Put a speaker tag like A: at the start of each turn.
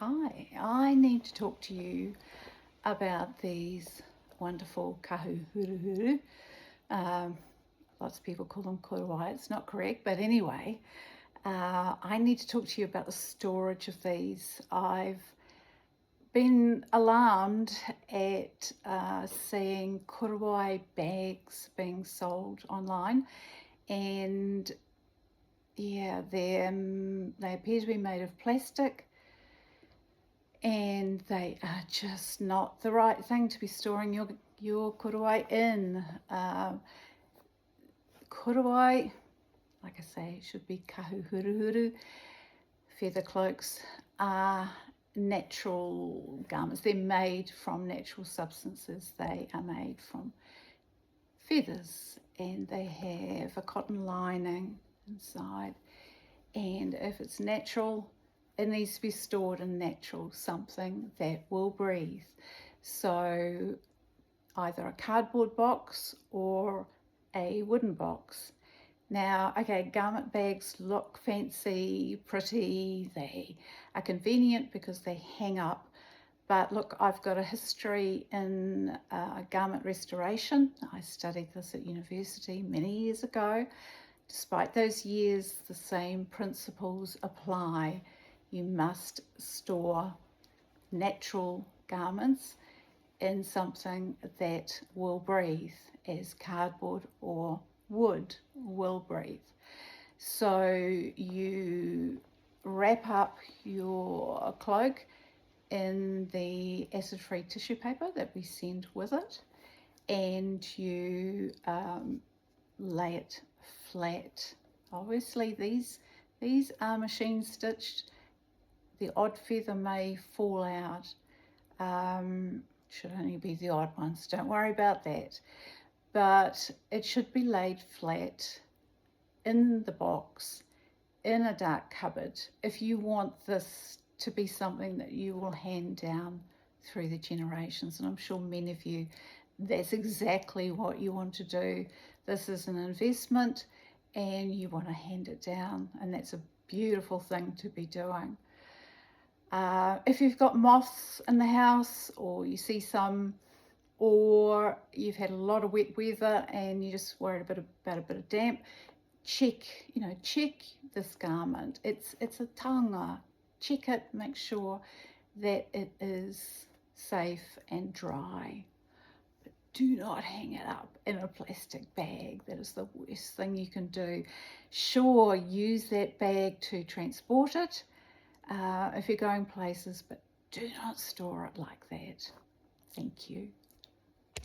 A: Hi, I need to talk to you about these wonderful Kahu Huruhuru. Lots of people call them Korowai, it's not correct, but anyway, I need to talk to you about the storage of these. I've been alarmed at seeing Korowai bags being sold online, and yeah, they appear to be made of plastic, and they are just not the right thing to be storing your korowai in. Korowai, like I say, should be Kahu Huruhuru. Feather cloaks are natural garments. They're made from natural substances. They are made from feathers, and they have a cotton lining inside. And if it's natural, it needs to be stored in natural something that will breathe. So either a cardboard box or a wooden box. Now, okay, garment bags look fancy, pretty, they are convenient because they hang up. But look, I've got a history in garment restoration. I studied this at university many years ago. Despite those years, the same principles apply. You must store natural garments in something that will breathe, as cardboard or wood will breathe. So you wrap up your cloak in the acid-free tissue paper that we send with it, and you lay it flat. Obviously these are machine stitched. The odd feather may fall out. Should only be the odd ones, don't worry about that. But it should be laid flat in the box in a dark cupboard if you want this to be something that you will hand down through the generations. And I'm sure many of you, that's exactly what you want to do. This is an investment and you want to hand it down, and that's a beautiful thing to be doing. If you've got moths in the house, or you see some, or you've had a lot of wet weather and you're just worried about a bit of damp, check this garment. It's a taonga. Check it, make sure that it is safe and dry. But do not hang it up in a plastic bag. That is the worst thing you can do. Sure, use that bag to transport it if you're going places, but do not store it like that. Thank you.